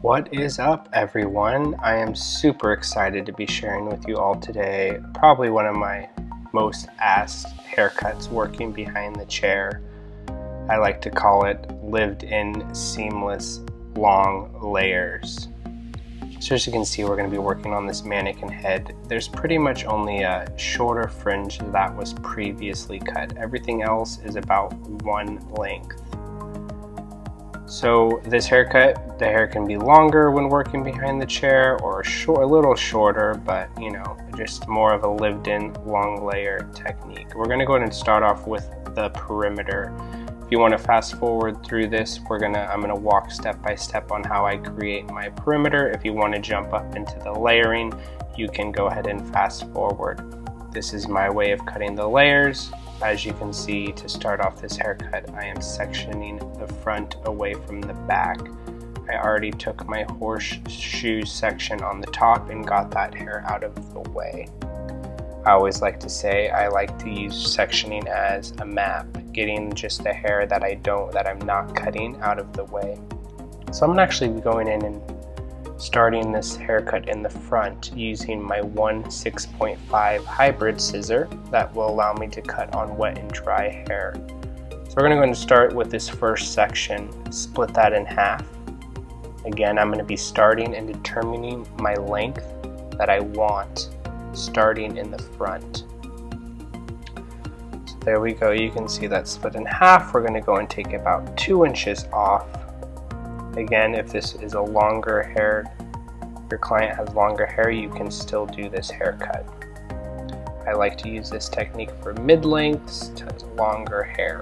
What is up, everyone? I am super excited to be sharing with you all today probably one of my most asked haircuts working behind the chair. I like to call it lived-in seamless long layers. So as you can see, we're going to be working on this mannequin head. There's pretty much only a shorter fringe that was previously cut. Everything else is about one length. So this haircut, the hair can be longer when working behind the chair or a little shorter, but you know, just more of a lived-in long layer technique. We're going to go ahead and start off with the perimeter. If you want to fast forward through this, I'm gonna walk step by step on how I create my perimeter. If you want to jump up into the layering, you can go ahead and fast forward. This is my way of cutting the layers. As you can see, to start off this haircut, I am sectioning the front away from the back. I already took my horseshoe section on the top and got that hair out of the way. I always like to say I like to use sectioning as a map, getting just the hair that I'm not cutting out of the way. So I'm actually going in and starting this haircut in the front using my 6.5 hybrid scissor that will allow me to cut on wet and dry hair. So we're going to go and start with this first section, split that in half. Again, I'm going to be starting and determining my length that I want, starting in the front. So there we go, you can see that split in half. We're going to go and take about 2 inches off. Again, if this is a longer hair, your client has longer hair, you can still do this haircut. I like to use this technique for mid-lengths to longer hair.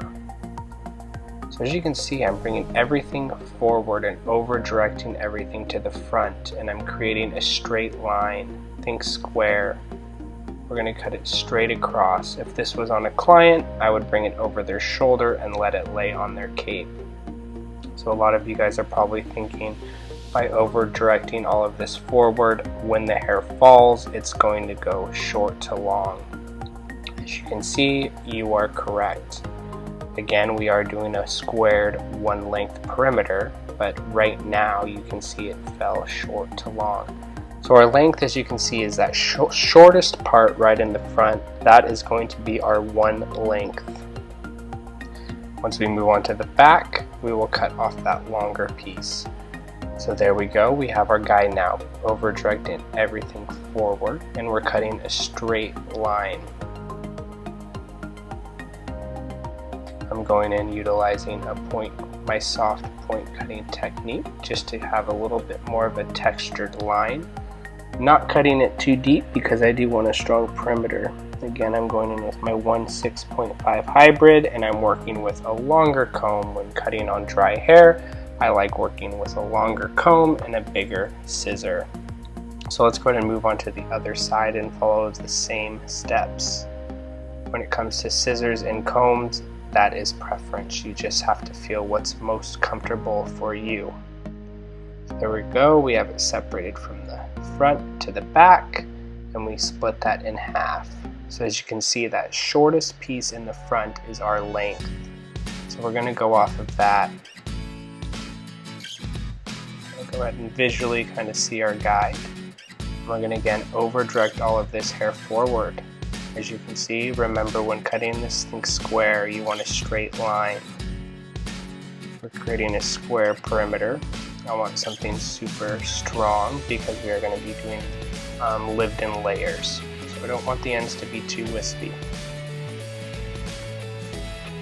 So as you can see, I'm bringing everything forward and over-directing everything to the front, and I'm creating a straight line. Think square. We're going to cut it straight across. If this was on a client, I would bring it over their shoulder and let it lay on their cape. So a lot of you guys are probably thinking, by over directing all of this forward, when the hair falls, it's going to go short to long. As you can see, you are correct. Again, we are doing a squared one length perimeter, but right now you can see it fell short to long. So our length, as you can see, is that shortest part right in the front. That is going to be our one length. Once we move on to the back, we will cut off that longer piece. So there we go, we have our guy now over directing everything forward, and we're cutting a straight line. I'm going in utilizing my soft point cutting technique just to have a little bit more of a textured line. Not cutting it too deep because I do want a strong perimeter. Again, I'm going in with my 6.5 hybrid, and I'm working with a longer comb when cutting on dry hair. I like working with a longer comb and a bigger scissor. So let's go ahead and move on to the other side and follow the same steps. When it comes to scissors and combs, that is preference. You just have to feel what's most comfortable for you. There we go, we have it separated from the front to the back, and we split that in half. So as you can see, that shortest piece in the front is our length. So we're going to go off of that. I'll go ahead and visually kind of see our guide. We're going to again over direct all of this hair forward. As you can see, remember when cutting this thing square, you want a straight line. We're creating a square perimeter. I want something super strong because we are going to be doing lived-in layers. So we don't want the ends to be too wispy.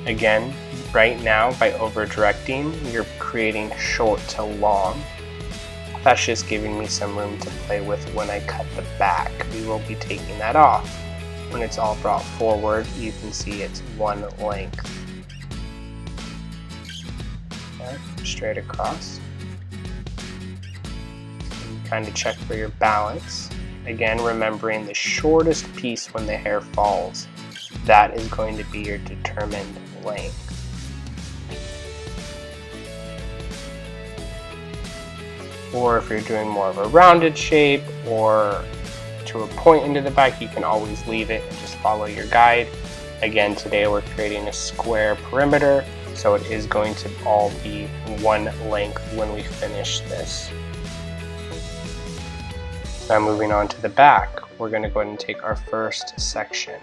Again, right now by over directing, you're creating short to long. That's just giving me some room to play with when I cut the back. We will be taking that off. When it's all brought forward, you can see it's one length. Okay, straight across. Kind of check for your balance. Again, remembering the shortest piece when the hair falls, that is going to be your determined length. Or if you're doing more of a rounded shape or to a point into the back, you can always leave it and just follow your guide. Again, today we're creating a square perimeter, so it is going to all be one length when we finish this. Now moving on to the back, we're going to go ahead and take our first section.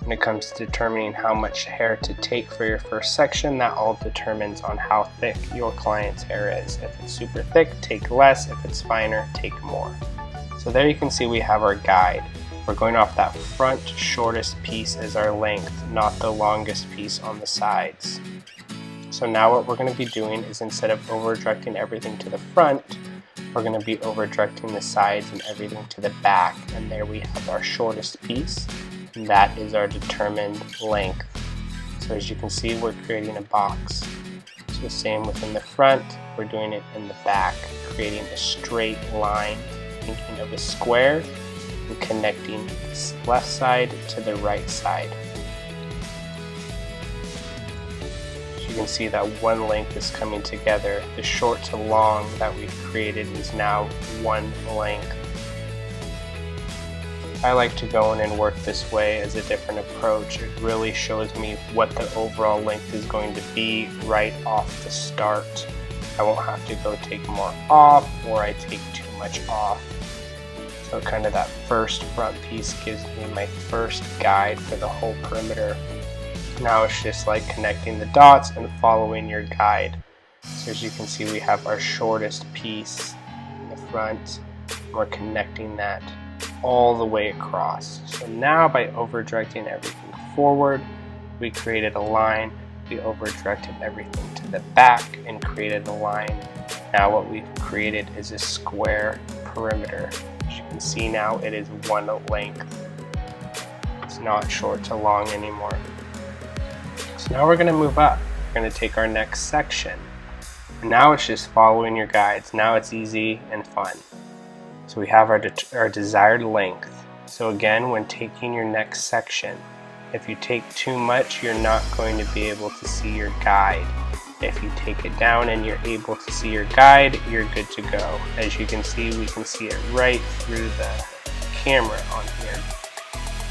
When it comes to determining how much hair to take for your first section, that all determines on how thick your client's hair is. If it's super thick, take less. If it's finer, take more. So there you can see we have our guide. We're going off that front shortest piece as our length, not the longest piece on the sides. So now what we're going to be doing is, instead of over-directing everything to the front, we're going to be over-directing the sides and everything to the back. And there we have our shortest piece. And that is our determined length. So as you can see, we're creating a box. So same within the front, we're doing it in the back, creating a straight line, thinking of a square, and connecting this left side to the right side. As you can see, that one length is coming together. The short to long that we've created is now one length. I like to go in and work this way as a different approach. It really shows me what the overall length is going to be right off the start. I won't have to go take more off, or I take too much off. So kind of that first front piece gives me my first guide for the whole perimeter. Now it's just like connecting the dots and following your guide. So as you can see, we have our shortest piece in the front. We're connecting that all the way across. So now by over-directing everything forward, we created a line. We over-directed everything to the back and created a line. Now what we've created is a square perimeter. As you can see now, it is one length. It's not short to long anymore. So now we're going to move up. We're going to take our next section. And now it's just following your guides. Now it's easy and fun. So we have our desired length. So again, when taking your next section, if you take too much, you're not going to be able to see your guide. If you take it down and you're able to see your guide, you're good to go. As you can see, we can see it right through the camera on here.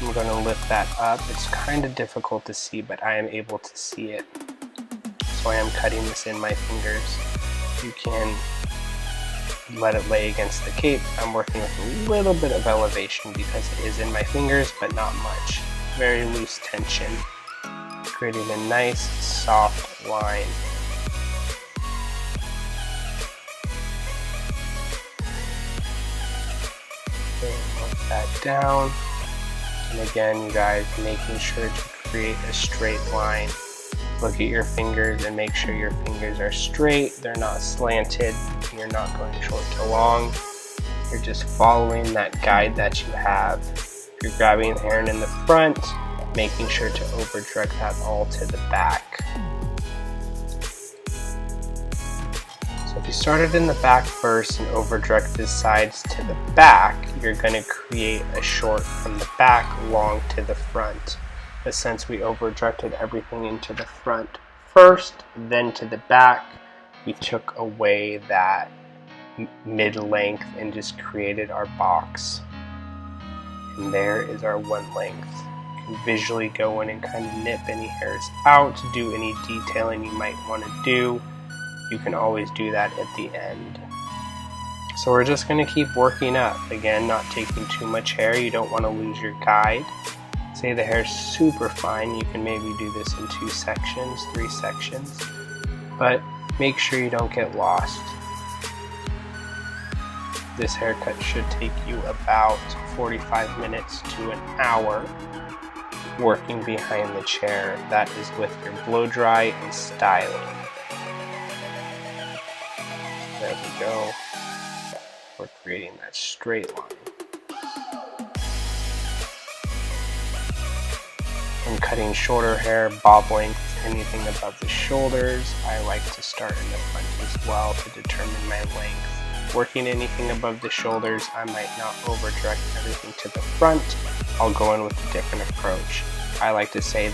I'm going to lift that up. It's kind of difficult to see, but I am able to see it. So I am cutting this in my fingers. You can let it lay against the cape. I'm working with a little bit of elevation because it is in my fingers, but not much. Very loose tension, creating a nice soft line. Work that down. And again, you guys, making sure to create a straight line. Look at your fingers and make sure your fingers are straight. They're not slanted. You're not going short to long. You're just following that guide that you have. You're grabbing the hair in the front, making sure to over-direct that all to the back. So if you started in the back first and over-direct the sides to the back, you're going to create a short from the back, long to the front. But since we over-directed everything into the front first, then to the back, we took away that mid-length and just created our box. And there is our one length. You can visually go in and kind of nip any hairs out, do any detailing you might want to do. You can always do that at the end. So we're just going to keep working up. Again, not taking too much hair. You don't want to lose your guide. Say the hair's super fine, you can maybe do this in 2 sections, 3 sections, but make sure you don't get lost. This haircut should take you about 45 minutes to an hour working behind the chair. That is with your blow dry and styling. There we go. We're creating that straight line. When cutting shorter hair, bob length, anything above the shoulders, I like to start in the front as well to determine my length. Working anything above the shoulders, I might not over-direct everything to the front. I'll go in with a different approach. I like to say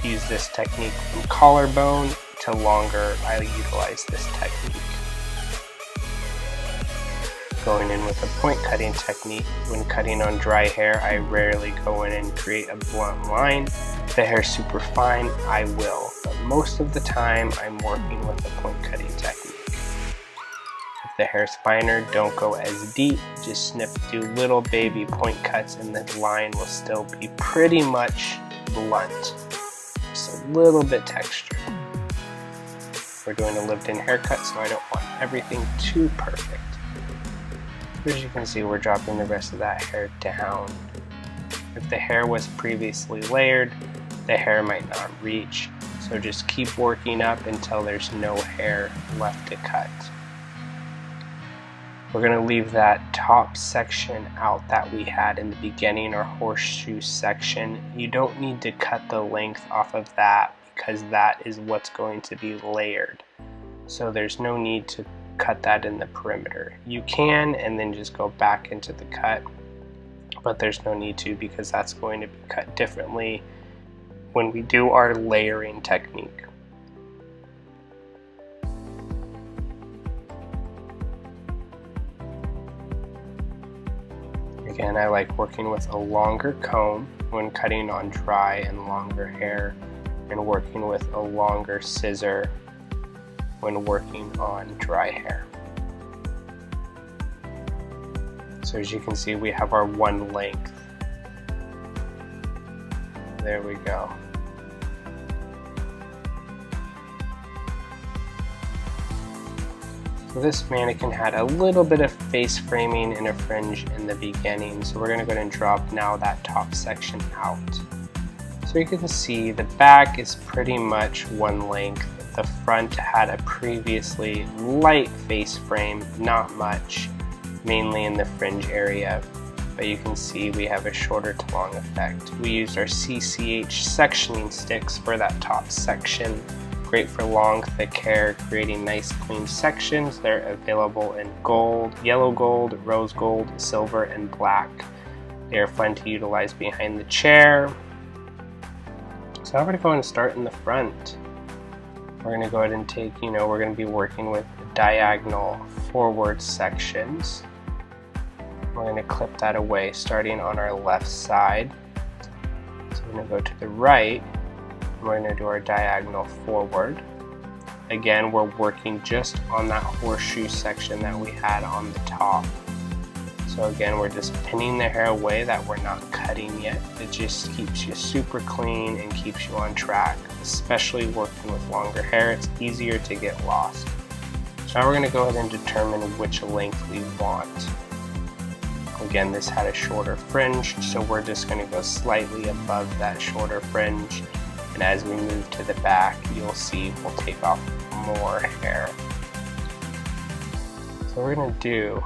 use this technique from collarbone to longer. I utilize this technique. Going in with a point cutting technique. When cutting on dry hair, I rarely go in and create a blunt line. If the hair's super fine, I will. But most of the time, I'm working with a point cutting technique. If the hair's finer, don't go as deep, just snip, do little baby point cuts, and the line will still be pretty much blunt, just a little bit textured. We're doing a lived-in haircut, so I don't want everything too perfect. As you can see, we're dropping the rest of that hair down. If the hair was previously layered, the hair might not reach, so just keep working up until there's no hair left to cut. We're going to leave that top section out that we had in the beginning, our horseshoe section. You don't need to cut the length off of that because that is what's going to be layered. So there's no need to cut that in the perimeter. You can and then just go back into the cut, but there's no need to because that's going to be cut differently when we do our layering technique. Again, I like working with a longer comb when cutting on dry and longer hair, and working with a longer scissor when working on dry hair. So as you can see, we have our one length. There we go. So this mannequin had a little bit of face framing and a fringe in the beginning, so we're going to go ahead and drop now that top section out. So you can see the back is pretty much one length. The front had a previously light face frame, not much, mainly in the fringe area, but you can see we have a shorter to long effect. We used our CCH sectioning sticks for that top section. Great for long, thick hair, creating nice clean sections. They're available in gold, yellow gold, rose gold, silver, and black. They are fun to utilize behind the chair. So I'm going to go and start in the front. We're going to go ahead and take, we're going to be working with diagonal forward sections. We're going to clip that away starting on our left side. So we're going to go to the right. We're going to do our diagonal forward. Again, we're working just on that horseshoe section that we had on the top. So again, we're just pinning the hair away that we're not cutting yet. It just keeps you super clean and keeps you on track, especially working with longer hair. It's easier to get lost. So now we're going to go ahead and determine which length we want. Again, this had a shorter fringe, so we're just going to go slightly above that shorter fringe. And as we move to the back, you'll see we'll take off more hair. So what we're going to do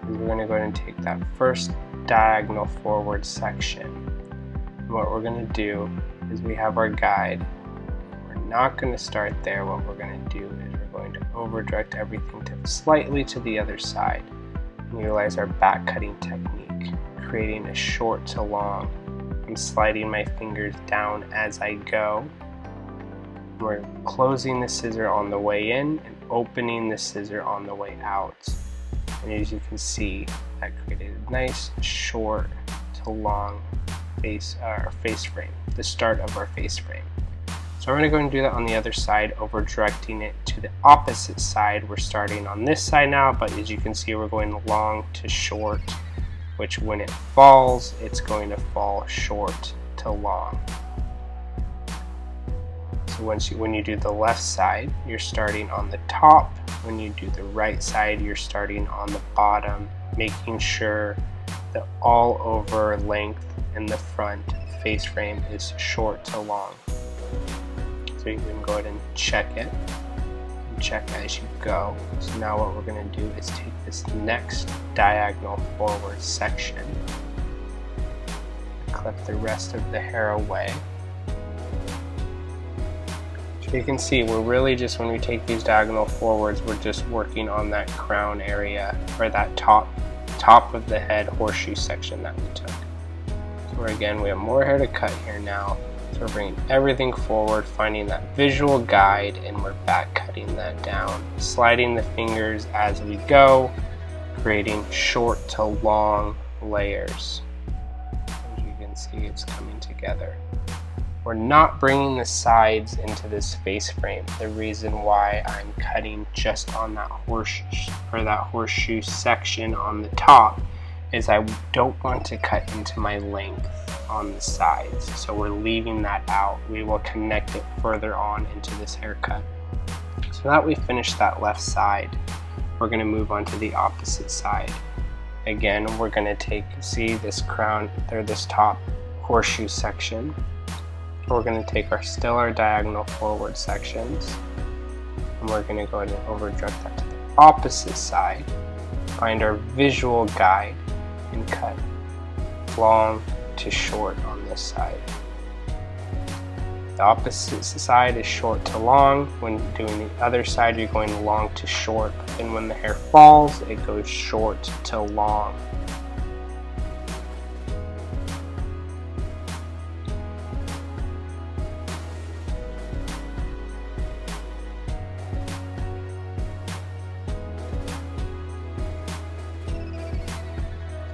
is we're going to go ahead and take that first diagonal forward section. And what we're going to do is we have our guide. We're not going to start there. What we're going to do is we're going to over direct everything to slightly to the other side and utilize our back cutting technique, creating a short to long. I'm sliding my fingers down as I go. We're closing the scissor on the way in and opening the scissor on the way out. And as you can see, that created a nice short to long face frame, the start of our face frame. So we're going to go and do that on the other side, over directing it to the opposite side. We're starting on this side now, but as you can see, we're going long to short, which when it falls, it's going to fall short to long. So when you do the left side, you're starting on the top. When you do the right side, you're starting on the bottom, making sure the all over length in the front face frame is short to long. So you can go ahead and check it. Check as you go. So now what we're going to do is take this next diagonal forward section, clip the rest of the hair away. So you can see we're really just, when we take these diagonal forwards, we're just working on that crown area, or that top of the head horseshoe section that we took. So again, we have more hair to cut here now. So we're bringing everything forward, finding that visual guide, and we're back cutting that down, sliding the fingers as we go, creating short to long layers. As you can see, it's coming together. We're not bringing the sides into this face frame. The reason why I'm cutting just on that horseshoe section on the top is I don't want to cut into my length on the sides. So we're leaving that out. We will connect it further on into this haircut. So that we finished that left side, we're going to move on to the opposite side. Again, we're going to see this crown, or this top horseshoe section. We're going to take our diagonal forward sections, and we're going to go ahead and overdirect that to the opposite side, find our visual guide, and cut long to short on this side. The opposite side is short to long. When doing the other side, you're going long to short, and when the hair falls, it goes short to long.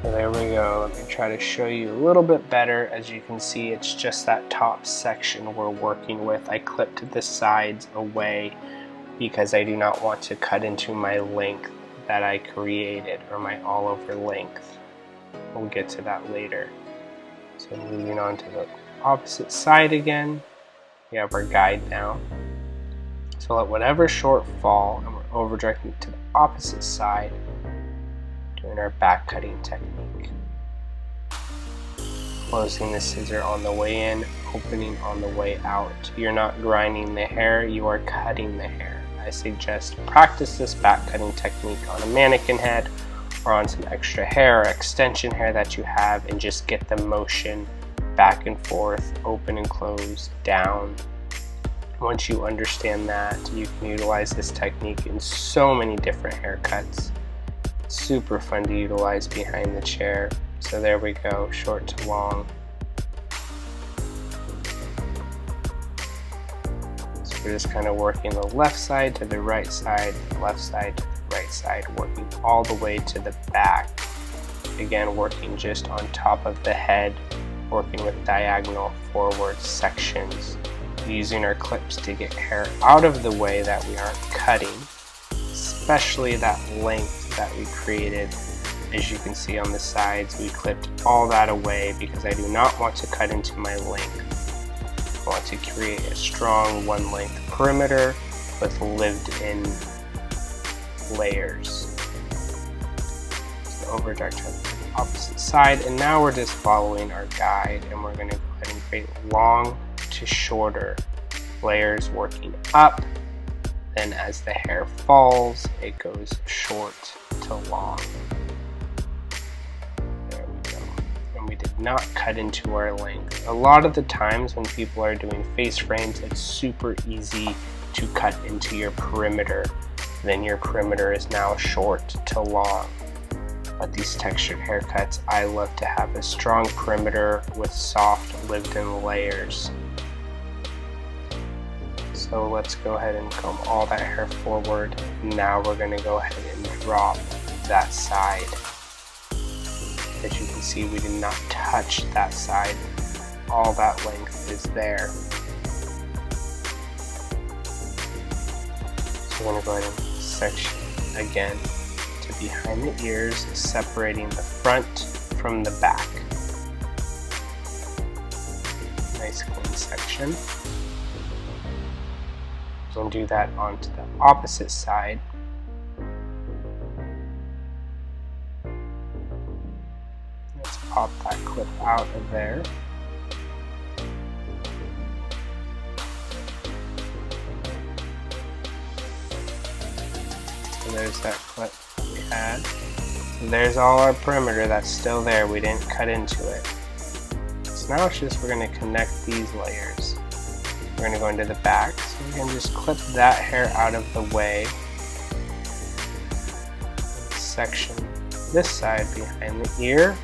So there we go. Let me try to show you a little bit better. As you can see, it's just that top section we're working with. I clipped the sides away because I do not want to cut into my length that I created, or my all over length. We'll get to that later. So moving on to the opposite side again, we have our guide now. So let whatever short fall, and we're over directing it to the opposite side, doing our back cutting technique. Closing the scissor on the way in, opening on the way out. You're not grinding the hair, you are cutting the hair. I suggest practice this back cutting technique on a mannequin head or on some extra hair or extension hair that you have, and just get the motion back and forth, open and close, down. Once you understand that, you can utilize this technique in so many different haircuts. Super fun to utilize behind the chair. So there we go, short to long. So we're just kind of working the left side to the right side, left side to the right side, working all the way to the back. Again, working just on top of the head, working with diagonal forward sections, using our clips to get hair out of the way that we aren't cutting, especially that length that we created. As you can see on the sides, we clipped all that away because I do not want to cut into my length. I want to create a strong one length perimeter with lived in layers. So over direct to the opposite side, and now we're just following our guide, and we're going to go ahead and create long to shorter layers, working up. Then as the hair falls, it goes short to long. There we go. And we did not cut into our length. A lot of the times when people are doing face frames, it's super easy to cut into your perimeter. Then your perimeter is now short to long. But these textured haircuts, I love to have a strong perimeter with soft lived-in layers. So let's go ahead and comb all that hair forward. Now we're going to go ahead and drop that side. As you can see, we did not touch that side. All that length is there. So we're going to go ahead and section again to behind the ears, separating the front from the back. Nice clean section. And do that onto the opposite side. Let's pop that clip out of there. So there's that clip that we had. So there's all our perimeter that's still there. We didn't cut into it. So now it's just we're going to connect these layers. We're going to go into the back, so we can just clip that hair out of the way. Section this side behind the ear.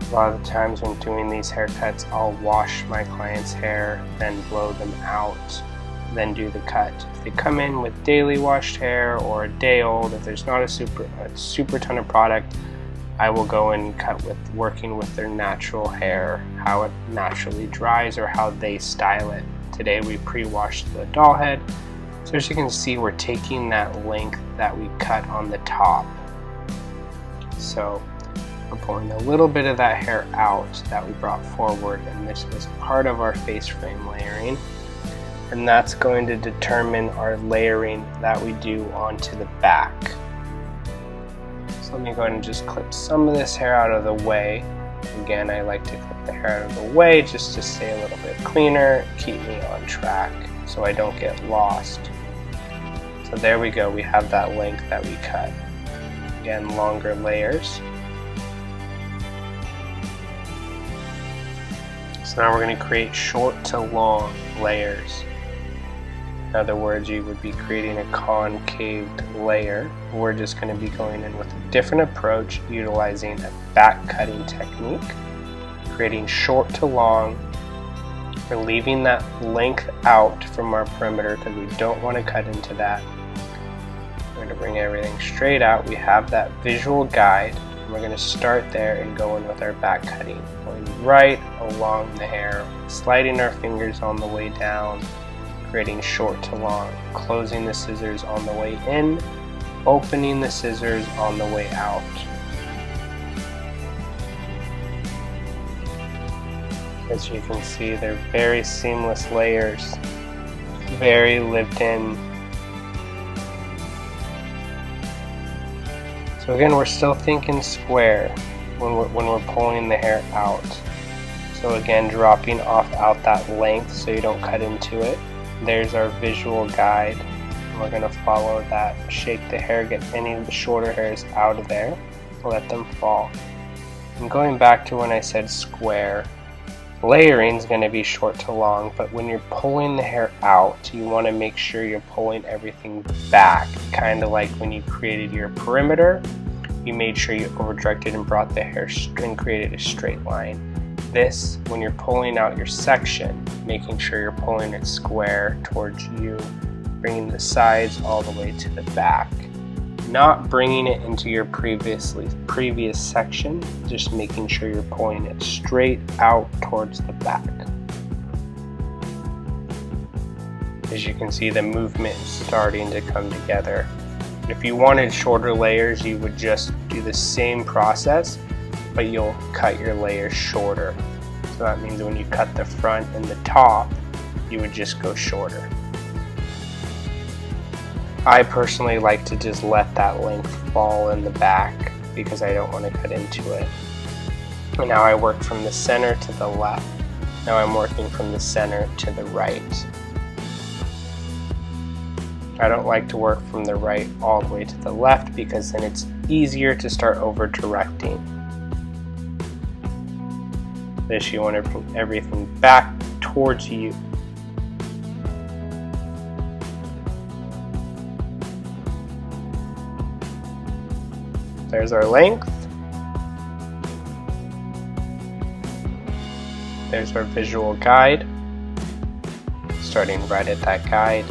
A lot of the times when doing these haircuts, I'll wash my client's hair, then blow them out. then do the cut. If they come in with daily washed hair or a day old, if there's not a super ton of product, I will go and cut with working with their natural hair, how it naturally dries or how they style it. Today we pre-washed the doll head, so as you can see we're taking that length that we cut on the top. So we're pulling a little bit of that hair out that we brought forward, and this was part of our face frame layering, and that's going to determine our layering that we do onto the back. So let me go ahead and just clip some of this hair out of the way. Again, I like to clip the hair out of the way just to stay a little bit cleaner, keep me on track so I don't get lost. So there we go, we have that length that we cut. Again, longer layers. So now we're going to create short to long layers. In other words, you would be creating a concaved layer. We're just going to be going in with a different approach, utilizing a back cutting technique, creating short to long. We're leaving that length out from our perimeter because we don't want to cut into that. We're going to bring everything straight out. We have that visual guide. We're going to start there and go in with our back cutting, going right along the hair, sliding our fingers on the way down, creating short to long, closing the scissors on the way in, opening the scissors on the way out. As you can see, they're very seamless layers, very lived in. So again, we're still thinking square when we're pulling the hair out. So again, dropping off out that length so you don't cut into it. There's our visual guide. We're going to follow that, shake the hair, get any of the shorter hairs out of there, let them fall. And going back to when I said square, layering is going to be short to long, but when you're pulling the hair out, you want to make sure you're pulling everything back, kind of like when you created your perimeter, you made sure you over directed and brought the hair and created a straight line. This, when you're pulling out your section, making sure you're pulling it square towards you, bringing the sides all the way to the back, not bringing it into your previous section, just making sure you're pulling it straight out towards the back. As you can see, the movement is starting to come together. If you wanted shorter layers, you would just do the same process, but you'll cut your layers shorter. So that means when you cut the front and the top, you would just go shorter. I personally like to just let that length fall in the back because I don't want to cut into it. And now I work from the center to the left. Now I'm working from the center to the right. I don't like to work from the right all the way to the left because then it's easier to start over directing. This, you want to bring everything back towards you. There's our length. There's our visual guide. Starting right at that guide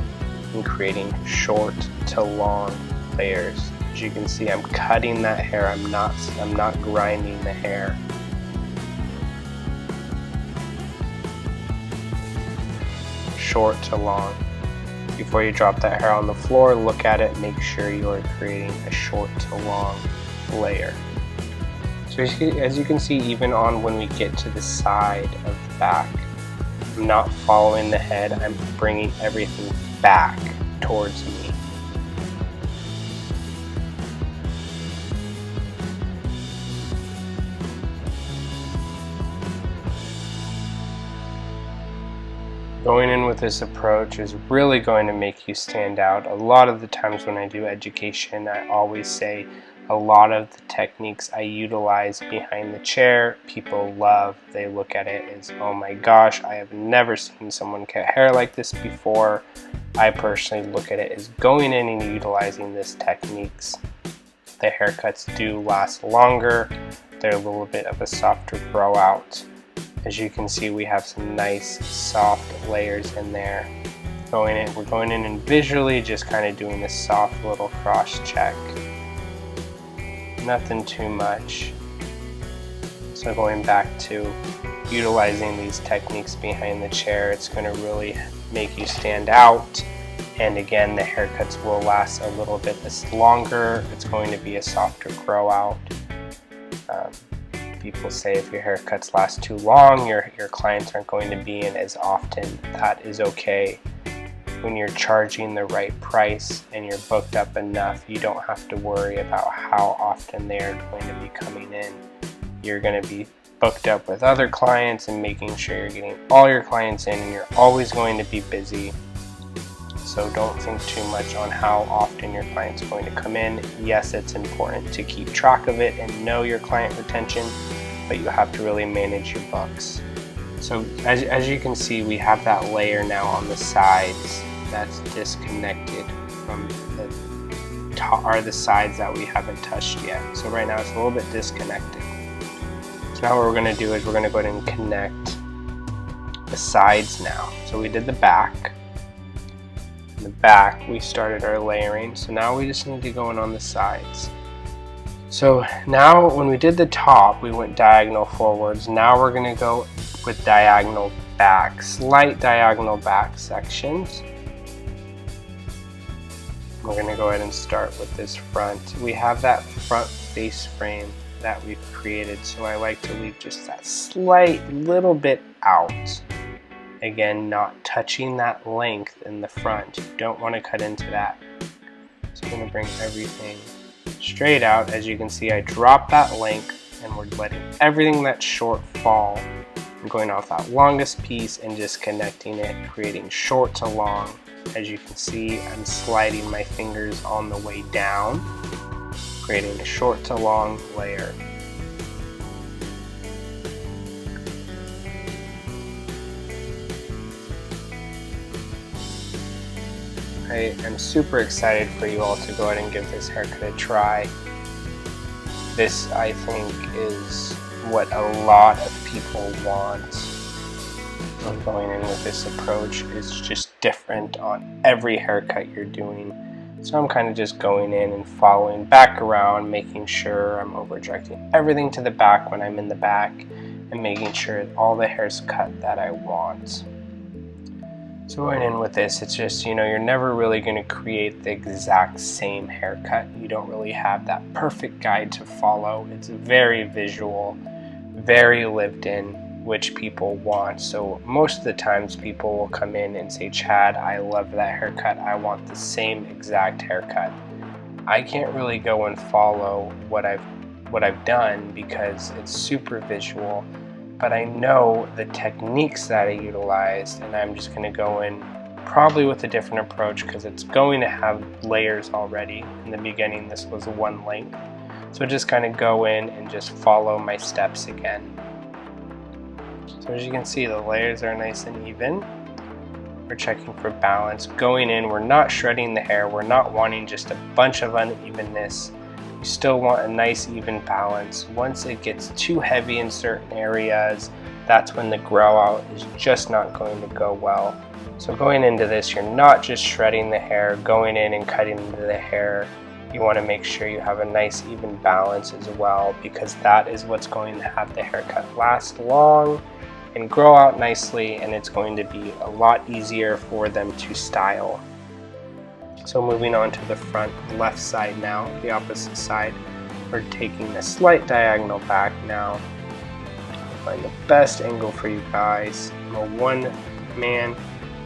and creating short to long layers. As you can see, I'm cutting that hair. I'm not grinding the hair. Short to long. Before you drop that hair on the floor, look at it, make sure you are creating a short to long layer. So as you can see, even on when we get to the side of the back, I'm not following the head, I'm bringing everything back towards me. Going in with this approach is really going to make you stand out. A lot of the times when I do education, I always say a lot of the techniques I utilize behind the chair, people love. They look at it as, oh my gosh, I have never seen someone cut hair like this before. I personally look at it as going in and utilizing these techniques. The haircuts do last longer. They're a little bit of a softer grow out. As you can see, we have some nice soft layers in there. we're going in and visually just kind of doing this soft little cross check. Nothing too much. So going back to utilizing these techniques behind the chair, it's going to really make you stand out. And again, the haircuts will last a little bit longer. It's going to be a softer grow out. People say if your haircuts last too long, your clients aren't going to be in as often. That is okay. When you're charging the right price and you're booked up enough, you don't have to worry about how often they're going to be coming in. You're going to be booked up with other clients and making sure you're getting all your clients in, and you're always going to be busy. So don't think too much on how often your client's going to come in. Yes, it's important to keep track of it and know your client retention, but you have to really manage your books. So as you can see, we have that layer now on the sides that's disconnected from the top, are the sides that we haven't touched yet. So right now it's a little bit disconnected. So now what we're going to do is we're going to go ahead and connect the sides now. So we did the back. In the back we started our layering, so now we just need to go in on the sides. So now when we did the top, we went diagonal forwards. Now we're going to go with diagonal back, slight diagonal back sections. We're going to go ahead and start with this front. We have that front face frame that we've created, so I like to leave just that slight little bit out. Again, not touching that length in the front. You don't want to cut into that. So I'm going to bring everything straight out. As you can see, I dropped that length and we're letting everything that's short fall. I'm going off that longest piece and just connecting it, creating short to long. As you can see, I'm sliding my fingers on the way down, creating a short to long layer. I am super excited for you all to go ahead and give this haircut a try. This, I think, is what a lot of people want. I'm going in with this approach. It's just different on every haircut you're doing. So I'm kind of just going in and following back around, making sure I'm over directing everything to the back when I'm in the back, and making sure all the hair's cut that I want. So going in with this, it's just, you're never really going to create the exact same haircut. You don't really have that perfect guide to follow. It's very visual, very lived in, which people want. So most of the times people will come in and say, Chad, I love that haircut. I want the same exact haircut. I can't really go and follow what I've done because it's super visual. But I know the techniques that I utilized, and I'm just going to go in probably with a different approach because it's going to have layers already. In the beginning, this was one length. So just kind of go in and just follow my steps again. So as you can see, the layers are nice and even. We're checking for balance. Going in, we're not shredding the hair. We're not wanting just a bunch of unevenness. You still want a nice even balance. Once it gets too heavy in certain areas, that's when the grow out is just not going to go well. So going into this, you're not just shredding the hair, going in and cutting into the hair. You want to make sure you have a nice even balance as well, because that is what's going to have the haircut last long and grow out nicely, and it's going to be a lot easier for them to style. So moving on to the front left side now, the opposite side, we're taking a slight diagonal back now. Find the best angle for you guys. I'm a one-man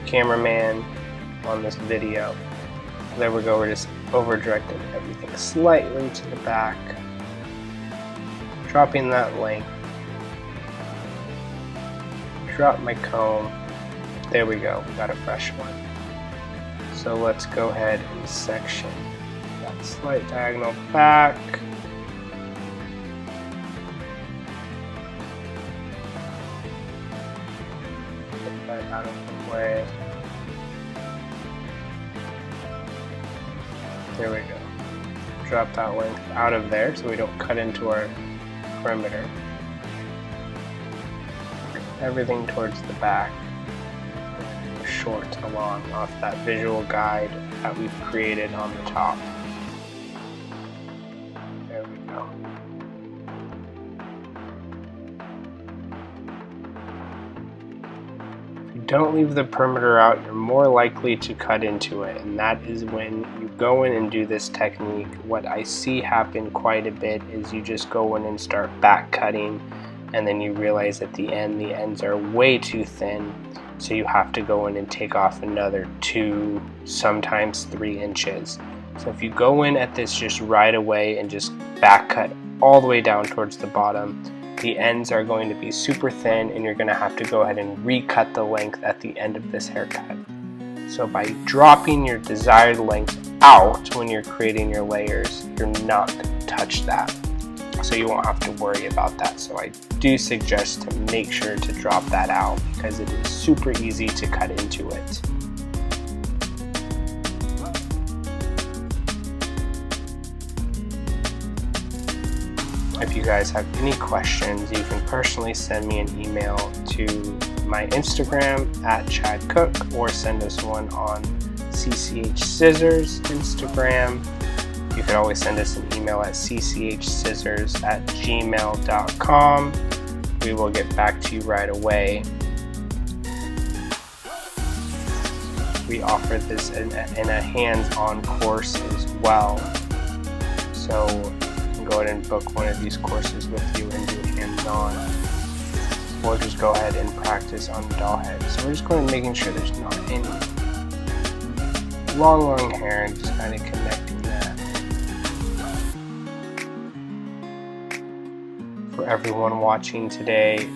cameraman on this video. There we go, we're just over-directing everything slightly to the back. Dropping that length. Drop my comb. There we go, we got a fresh one. So let's go ahead and section that slight diagonal back. Get that out of the way. There we go. Drop that length out of there so we don't cut into our perimeter. Bring everything towards the back. short to long off that visual guide that we've created on the top. There we go. If you don't leave the perimeter out, you're more likely to cut into it, and that is when you go in and do this technique. What I see happen quite a bit is you just go in and start back cutting, and then you realize at the ends are way too thin, so you have to go in and take off another 2, sometimes 3 inches. So if you go in at this just right away and just back cut all the way down towards the bottom, the ends are going to be super thin, and you're going to have to go ahead and recut the length at the end of this haircut. So by dropping your desired length out when you're creating your layers, you're not going to touch that. So you won't have to worry about that. So I do suggest to make sure to drop that out, because it is super easy to cut into it. If you guys have any questions, you can personally send me an email to my Instagram @ChadCook, or send us one on CCH Scissors Instagram. You can always send us an email at cchscissors@gmail.com. We will get back to you right away. We offer this in a hands-on course as well. So you can go ahead and book one of these courses with you and do hands-on. Or just go ahead and practice on the doll head. So we're just going and making sure there's not any long hair, and just kind of connecting that. For everyone watching today,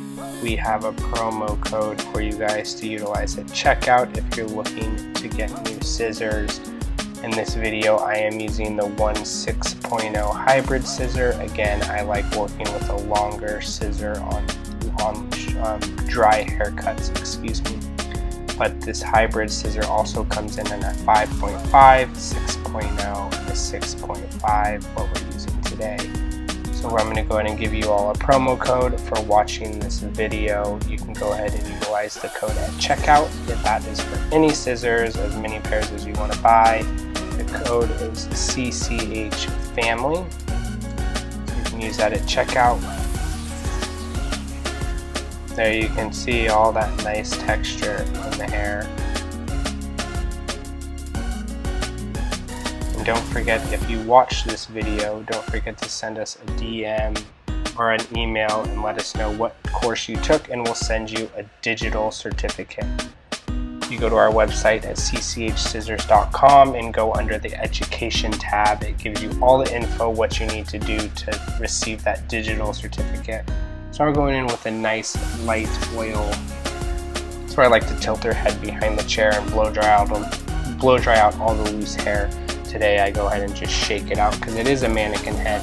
we have a promo code for you guys to utilize at checkout if you're looking to get new scissors. In this video, I am using the 1/6.0 hybrid scissor. Again, I like working with a longer scissor on dry haircuts, excuse me. But this hybrid scissor also comes in a 5.5, 6.0, and a 6.5, what we're using today. So I'm going to go ahead and give you all a promo code for watching this video. You can go ahead and utilize the code at checkout. If that is for any scissors, as many pairs as you want to buy. The code is CCH Family. So you can use that at checkout. There you can see all that nice texture in the hair. And don't forget, if you watch this video, don't forget to send us a DM or an email and let us know what course you took, and we'll send you a digital certificate. You go to our website at cchscissors.com and go under the education tab. It gives you all the info, what you need to do to receive that digital certificate. So we're going in with a nice light oil. That's where I like to tilt her head behind the chair and blow dry out all the loose hair. Today I go ahead and just shake it out because it is a mannequin head.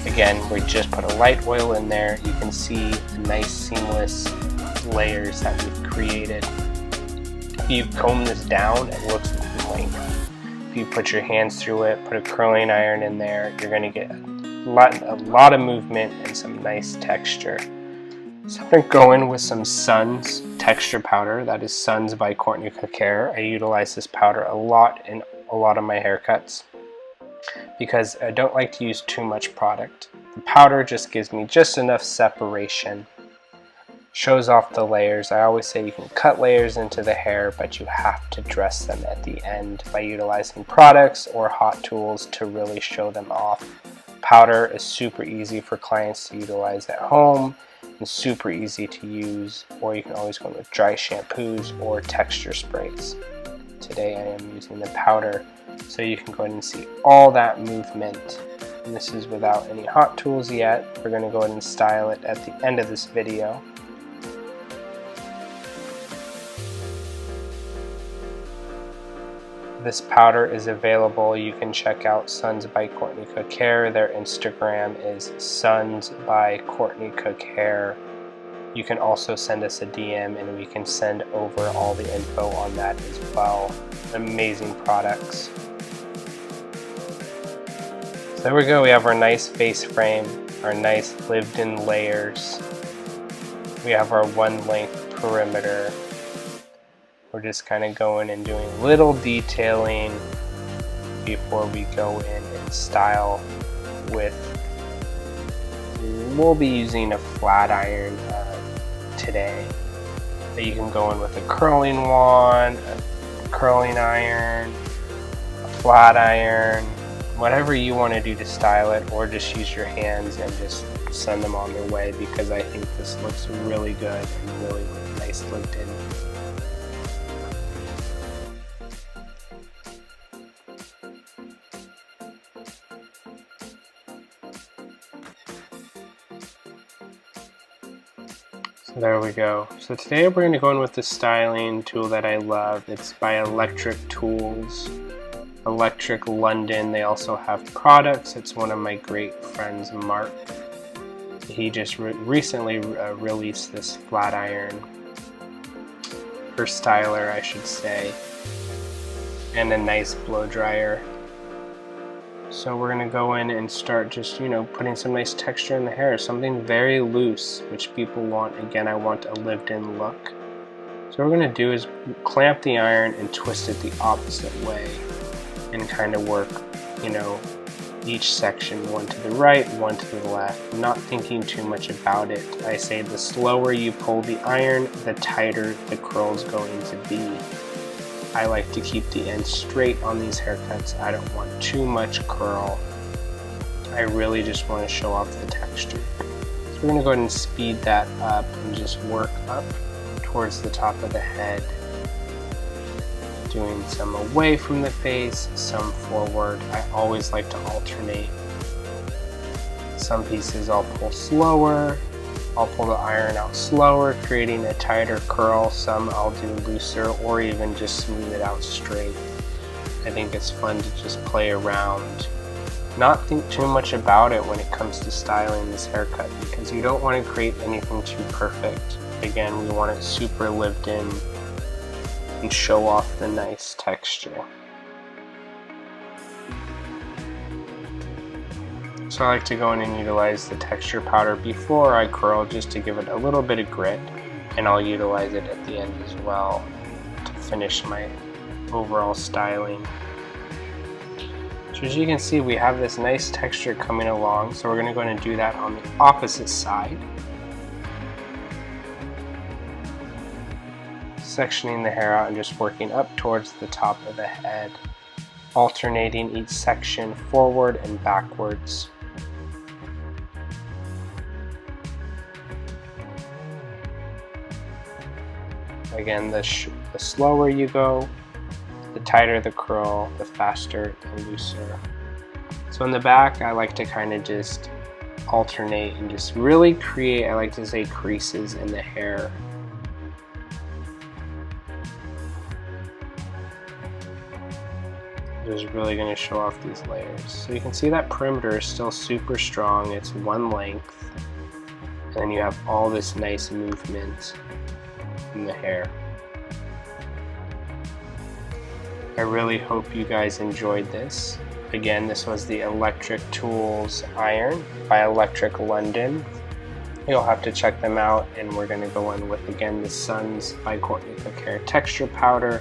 Again, we just put a light oil in there. You can see the nice seamless layers that we've created. If you comb this down, it looks like if you put your hands through it, put a curling iron in there, you're going to get a lot of movement and some nice texture. So I'm going to go in with some Suns texture powder. That is Suns by Courtney Cook Hair. I utilize this powder a lot in a lot of my haircuts because I don't like to use too much product. The powder just gives me just enough separation. Shows off the layers. I always say you can cut layers into the hair, but you have to dress them at the end by utilizing products or hot tools to really show them off. Powder is super easy for clients to utilize at home and super easy to use, or you can always go with dry shampoos or texture sprays. Today I am using the powder, so you can go ahead and see all that movement. And this is without any hot tools yet. We're going to go ahead and style it at the end of this video. This powder is available. You can check out Suns by Courtney Cook Hair. Their Instagram is Suns by Courtney Cook Hair. You can also send us a DM and we can send over all the info on that as well. Amazing products. So there we go. We have our nice face frame, our nice lived-in layers. We have our one length perimeter. We're just kind of going and doing little detailing before we go in and style with, we'll be using a flat iron today. But you can go in with a curling wand, a curling iron, a flat iron, whatever you want to do to style it, or just use your hands and just send them on their way, because I think this looks really good and really nice lived in. So there we go. So today we're going to go in with the styling tool that I love. It's by Electric Tools. Electric London. They also have products. It's one of my great friends, Mark. He just recently released this flat iron, or styler I should say, and a nice blow dryer. So we're going to go in and start just, you know, putting some nice texture in the hair, something very loose, which people want. Again, I want a lived-in look. So what we're going to do is clamp the iron and twist it the opposite way, and kind of work, you know, each section, one to the right, one to the left, not thinking too much about it. I say the slower you pull the iron, the tighter the curl's going to be. I like to keep the end straight on these haircuts. I don't want too much curl. I really just want to show off the texture. So we're going to go ahead and speed that up and just work up towards the top of the head, doing some away from the face, some forward. I always like to alternate. Some pieces I'll pull slower, I'll pull the iron out slower, creating a tighter curl. Some I'll do looser, or even just smooth it out straight. I think it's fun to just play around, not think too much about it when it comes to styling this haircut, because you don't want to create anything too perfect. Again, we want it super lived in and show off the nice texture. So I like to go in and utilize the texture powder before I curl, just to give it a little bit of grit, and I'll utilize it at the end as well to finish my overall styling. So as you can see, we have this nice texture coming along, so we're going to go in and do that on the opposite side. Sectioning the hair out and just working up towards the top of the head, alternating each section forward and backwards. Again, the slower you go, the tighter the curl, the faster the looser. So in the back, I like to kind of just alternate and just really create, I like to say, creases in the hair. Just really going to show off these layers. So you can see that perimeter is still super strong. It's one length, and then you have all this nice movement in the hair. I really hope you guys enjoyed this. Again, this was the Electric Tools iron by Electric London. You'll have to check them out, and we're going to go in with, again, the Suns by Courtney Cook Hair texture powder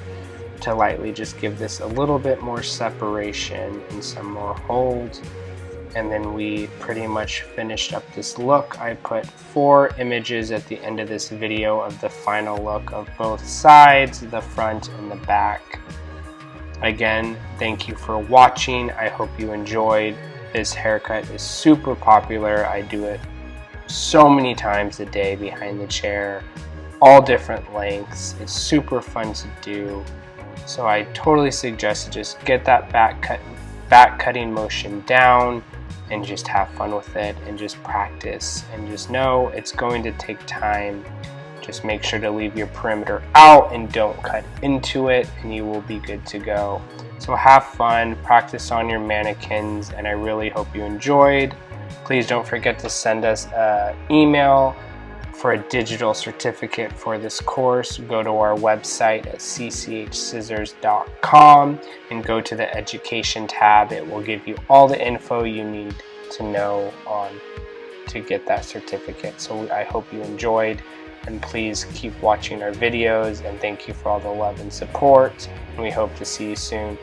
to lightly just give this a little bit more separation and some more hold. And then we pretty much finished up this look. I put 4 images at the end of this video of the final look of both sides, the front and the back. Again, thank you for watching. I hope you enjoyed. This haircut is super popular. I do it so many times a day behind the chair, all different lengths. It's super fun to do. So I totally suggest to just get that back cutting motion down and just have fun with it and just practice, and just know it's going to take time. Just make sure to leave your perimeter out and don't cut into it, and you will be good to go. So have fun, practice on your mannequins, and I really hope you enjoyed. Please don't forget to send us an email for a digital certificate for this course. Go to our website at cchscissors.com and go to the education tab. It will give you all the info you need to know on to get that certificate. So I hope you enjoyed, and please keep watching our videos, and thank you for all the love and support, and we hope to see you soon.